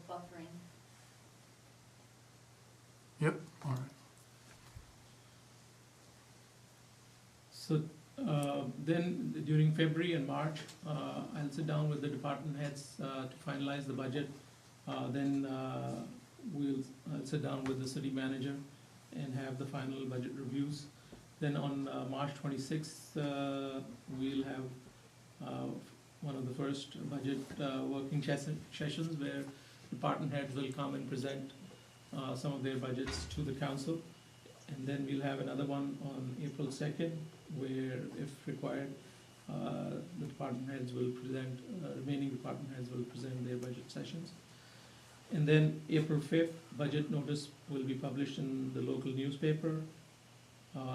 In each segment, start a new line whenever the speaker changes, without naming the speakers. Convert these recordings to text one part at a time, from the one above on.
buffering.
Yep, all right.
So then during February and March, I'll sit down with the department heads to finalize the budget. Then I'll sit down with the city manager and have the final budget reviews. Then on March 26th, we'll have one of the first budget working sessions where department heads will come and present some of their budgets to the council. And then we'll have another one on April 2nd, where if required, the department heads will present, remaining department heads will present their budget sessions. And then April 5th, budget notice will be published in the local newspaper.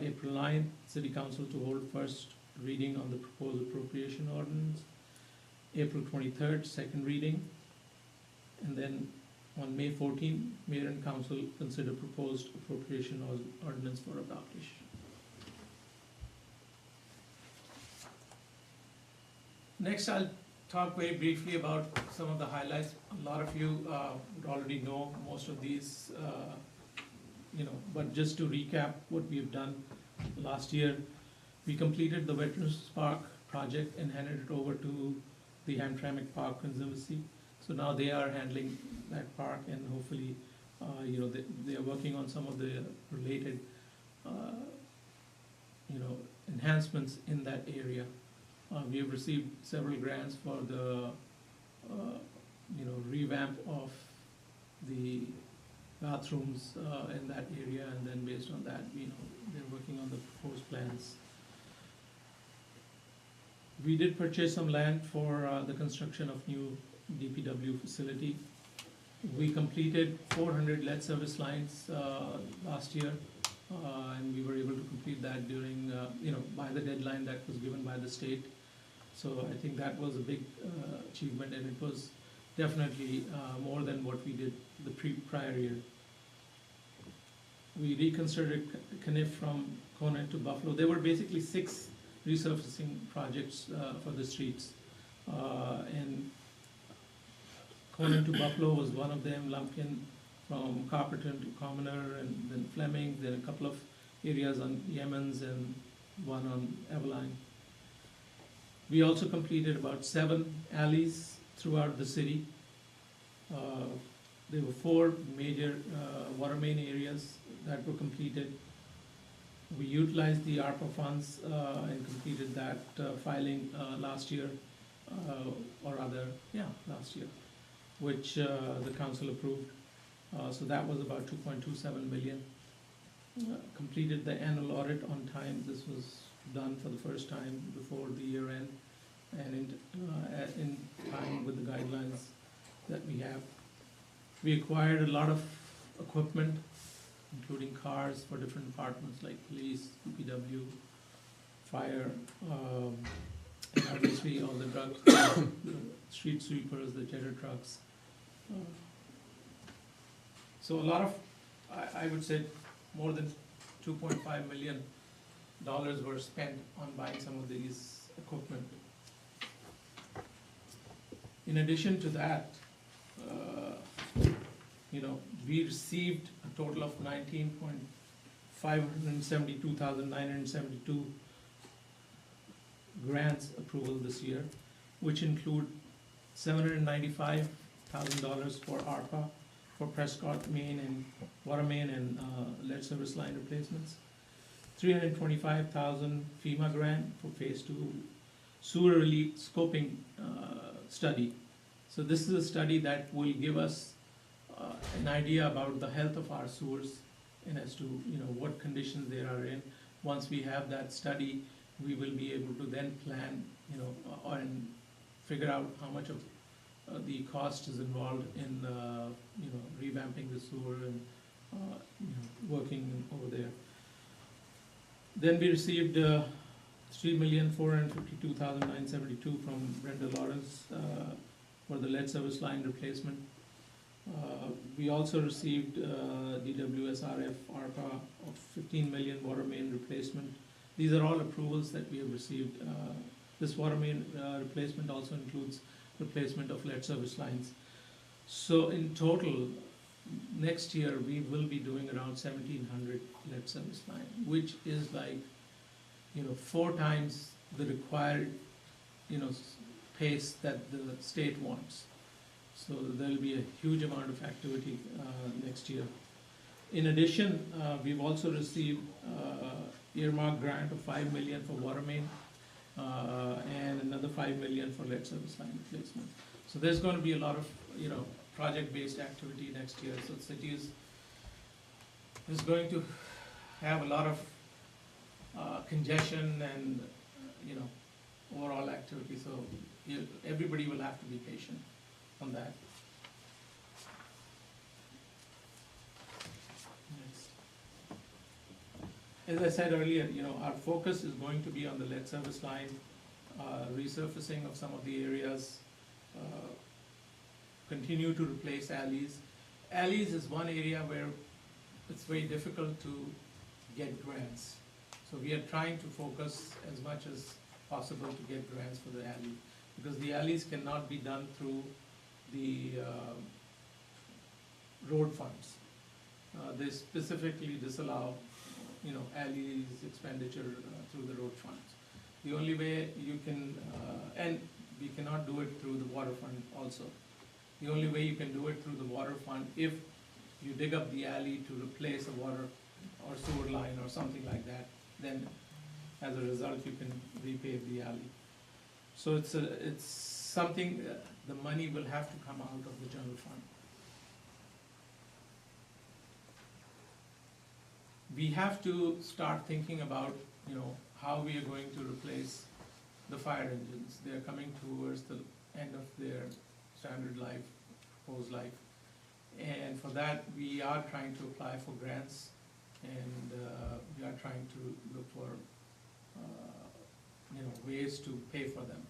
April 9th, City Council to hold first reading on the proposed appropriation ordinance. April 23rd, second reading. And then on May 14th, Mayor and Council consider proposed appropriation ordinance for adoption. Next, I'll talk very briefly about some of the highlights. A lot of you already know most of these, but just to recap what we've done last year, we completed the Veterans Park project and handed it over to the Hamtramck Park Conservancy. So now they are handling that park, and hopefully, they are working on some of the related, enhancements in that area. We have received several grants for the, revamp of the bathrooms in that area, and then based on that, they're working on the proposed plans. We did purchase some land for the construction of new DPW facility. We completed 400 lead service lines last year, and we were able to complete that during, by the deadline that was given by the state. So I think that was a big achievement, and it was definitely more than what we did the prior year. We reconstructed Caniff from Conant to Buffalo. There were basically 6 resurfacing projects for the streets, and Conant to Buffalo was one of them. Lumpkin from Carperton to Commoner, and then Fleming. Then a couple of areas on Yemen's and one on Eveline. We also completed about 7 alleys throughout the city. There were 4 major water main areas that were completed. We utilized the ARPA funds and completed that filing last year, last year, which the council approved. So that was about 2.27 million. Completed the annual audit on time. This was done for the first time before the year end, and in time with the guidelines that we have. We acquired a lot of equipment, including cars for different departments like police, DPW, fire, and obviously all the trucks, the street sweepers, the jetter trucks. So a lot of, I would say, more than $2.5 million were spent on buying some of these equipment. In addition to that, we received a total of 19,572,972 grants approval this year, which include $795,000 for ARPA, for Prescott main and water main and lead service line replacements, $325,000 FEMA grant for phase 2 sewer relief scoping study. So this is a study that will give us an idea about the health of our sewers and as to what conditions they are in. Once we have that study, we will be able to then plan and figure out how much of the cost is involved in revamping the sewer and working over there. Then we received $3,452,972 from Brenda Lawrence for the lead service line replacement. We also received DWSRF ARPA of $15 million water main replacement. These are all approvals that we have received. This water main replacement also includes replacement of lead service lines. So in total, next year, we will be doing around 1,700 lead service line, which is like, 4 times the required, pace that the state wants. So there'll be a huge amount of activity next year. In addition, we've also received earmark grant of 5 million for water main and another 5 million for lead service line replacement. So there's going to be a lot of project-based activity next year. So the city is going to have a lot of congestion and overall activity. So everybody will have to be patient on that. Next. As I said earlier, our focus is going to be on the lead service line, resurfacing of some of the areas, continue to replace alleys. Alleys is one area where it's very difficult to get grants. So we are trying to focus as much as possible to get grants for the alley, because the alleys cannot be done through the road funds. They specifically disallow, alleys expenditure through the road funds. The only way you can, and we cannot do it through the water fund also. The only way you can do it through the water fund, if you dig up the alley to replace a water or sewer line or something like that, then as a result you can repave the alley. So it's something, the money will have to come out of the general fund. We have to start thinking about, how we are going to replace the fire engines. They're coming towards the end of their standard life, proposed life. And for that, we are trying to apply for grants, and we are trying to look for, ways to pay for them.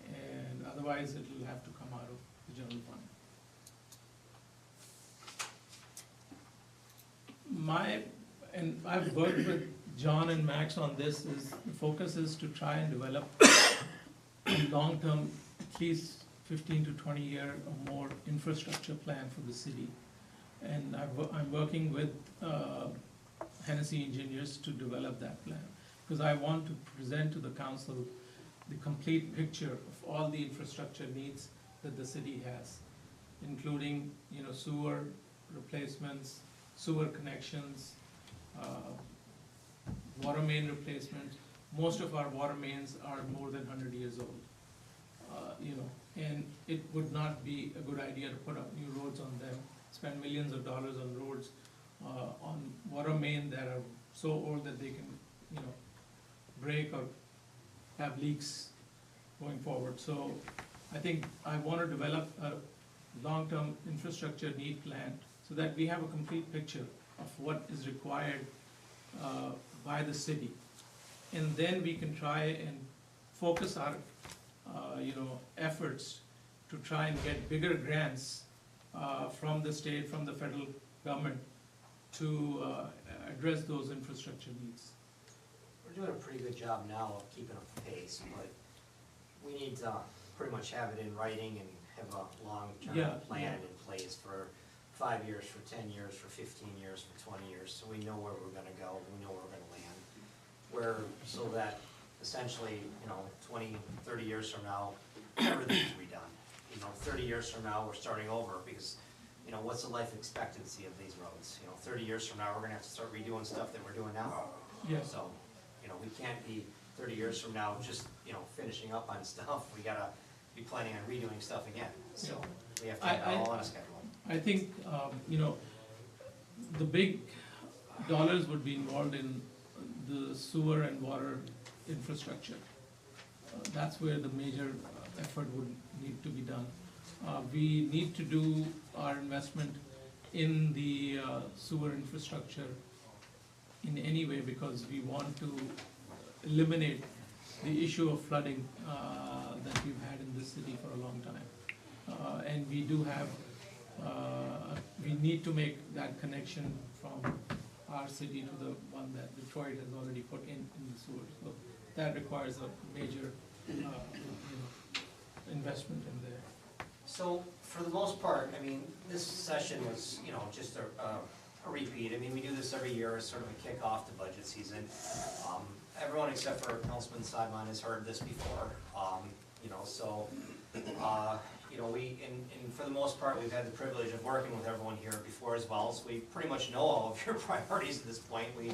And otherwise, it will have to come out of the general fund. And I've worked with John and Max on this, the focus is to try and develop a long-term, at least 15 to 20 year or more infrastructure plan for the city. And I'm working with Hennessy engineers to develop that plan, because I want to present to the council the complete picture of all the infrastructure needs that the city has, including sewer replacements, sewer connections, water main replacements. Most of our water mains are more than 100 years old. And it would not be a good idea to put up new roads on them, spend millions of dollars on roads, on water main that are so old that they can, break or have leaks going forward. So I think I want to develop a long-term infrastructure need plan so that we have a complete picture of what is required by the city. And then we can try and focus our efforts to try and get bigger grants from the state, from the federal government to address those infrastructure needs.
We're doing a pretty good job now of keeping up the pace, but we need to pretty much have it in writing and have a long-term plan in place for 5 years, for 10 years, for 15 years, for 20 years, so we know where we're gonna go, we know where we're gonna land. So that essentially, 20, 30 years from now, everything's redone. 30 years from now, we're starting over, because, what's the life expectancy of these roads? 30 years from now, we're gonna have to start redoing stuff that we're doing now.
Yeah.
So, we can't be 30 years from now just, finishing up on stuff. We gotta be planning on redoing stuff again. So we have to have it all on a schedule.
I think, the big dollars would be involved in the sewer and water infrastructure. That's where the major effort would need to be done. We need to do our investment in the sewer infrastructure in any way, because we want to eliminate the issue of flooding that we've had in this city for a long time. And we do have, we need to make that connection from our city to the one that Detroit has already put in the sewer. So that requires a major investment in there.
So, for the most part, I mean, this session was, you know, just a repeat. I mean, we do this every year as sort of a kickoff to budget season. Everyone except for Councilman Seidman has heard this before, you know, so, you know, and for the most part, we've had the privilege of working with everyone here before as well, so we pretty much know all of your priorities at this point. We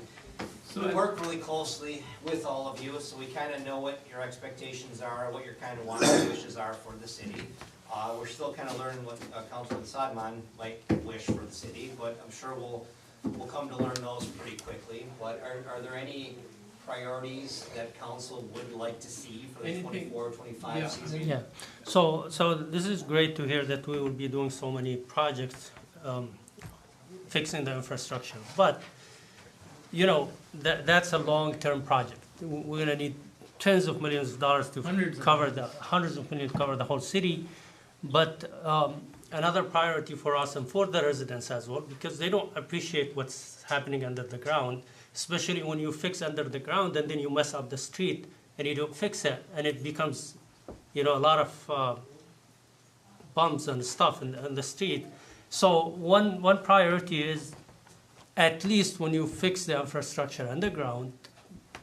work really closely with all of you, so we kind of know what your expectations are, what your kind of wants and wishes are for the city. We're still kind of learning what Councilman Seidman might wish for the city, but I'm sure we'll come to learn those pretty quickly. But are there any priorities that council would like to see for the 24-25 season?
Yeah, so this is great to hear that we will be doing so many projects, fixing the infrastructure. But, you know, that's a long-term project. We're gonna need tens of millions of dollars to hundreds of millions to cover the whole city. But another priority for us and for the residents as well, because they don't appreciate what's happening under the ground, especially when you fix under the ground and then you mess up the street and you don't fix it, and it becomes, you know, a lot of bumps and stuff in the street. So one priority is, at least when you fix the infrastructure underground,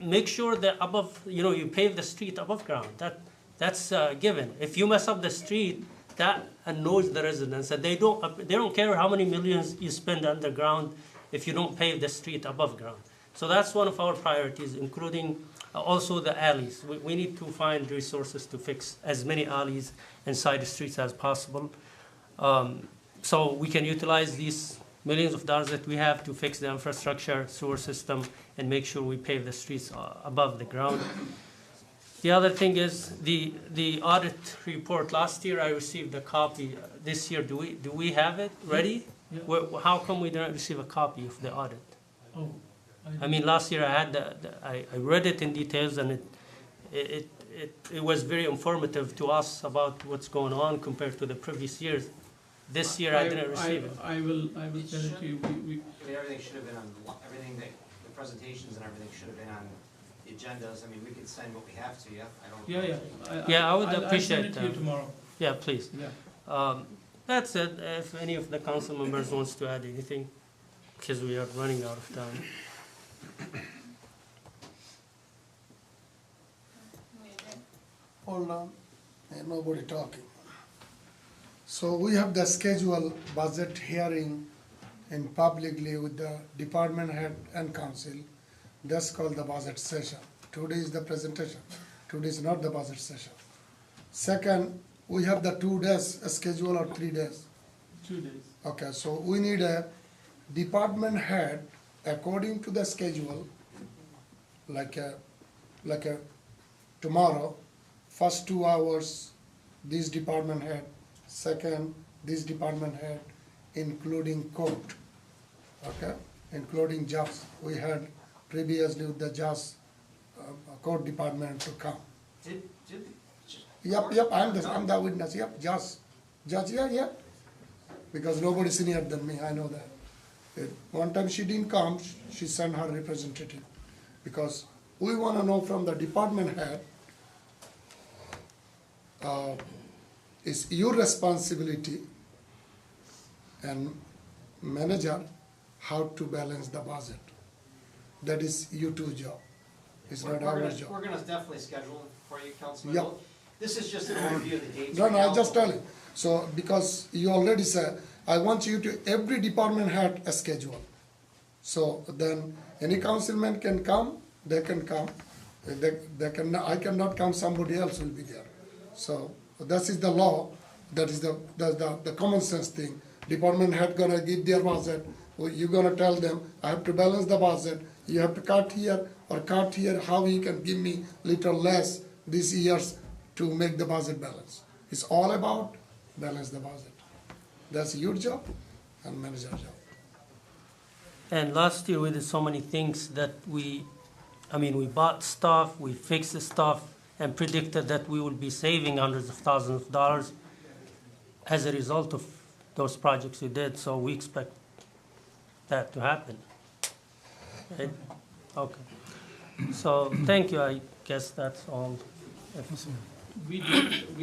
make sure that above, you know, you pave the street above ground. That's given. If you mess up the street, that annoys the residents, and they don't care how many millions you spend underground if you don't pave the street above ground. So that's one of our priorities, including also the alleys. We need to find resources to fix as many alleys and side streets as possible, so we can utilize these millions of dollars that we have to fix the infrastructure, sewer system, and make sure we pave the streets above the ground. The other thing is the audit report. Last year I received a copy. This year, do we have it ready?
Yeah.
How come we didn't receive a copy of the audit?
Oh,
I mean, last year I had I read it in details, and it was very informative to us about what's going on compared to the previous years. This year I didn't receive it.
I will send it to you.
I mean, everything should have been on, the presentations and everything should have been on the agendas. I mean, we could send what we have to you.
Yeah, I would
I'll
appreciate
send it to you tomorrow.
Yeah, please.
Yeah.
That's it. If any of the council members wants to add anything, because we are running out of time.
Hold on, nobody talking. So we have the scheduled budget hearing in publicly with the department head and council. That's called the budget session. Today is the presentation. Today is not the budget session. Second, we have the 2 days schedule or 3 days.
2 days.
Okay, so we need a department head according to the schedule, like a tomorrow, first 2 hours, this department head, second, this department head, including court, okay, including judge. We had previously with the judge, court department to come. Yep, I'm the witness, yep, judge, yeah, because nobody senior than me, I know that. One time she didn't come, she sent her representative, because we want to know from the department head, it's your responsibility and manager how to balance the budget. That is your two job. It's not our job.
We're gonna definitely schedule for you, Councilman.
Yep.
This is just an overview of the dates.
No,
right
I
now.
just tell you. So, because you already said, I want you to, every department had a schedule. So then any councilman can come, they can come. I cannot come, somebody else will be there. So that is the law, that is the common sense thing. Department head gonna give their budget, you're gonna tell them, I have to balance the budget, you have to cut here or cut here, how you can give me little less this years to make the budget balance. It's all about balance the budget. That's your job and manager's job.
And last year we did so many things that we bought stuff, we fixed the stuff, and predicted that we would be saving hundreds of thousands of dollars as a result of those projects we did. So we expect that to happen. Right? Okay. So thank you. I guess that's all.
We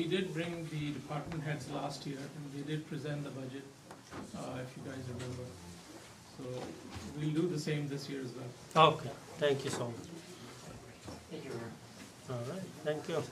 did bring the department heads last year, and they did present the budget, if you guys remember. So we'll do the same this year as well.
Okay, thank you so much.
Thank you, Mayor.
All right, thank you.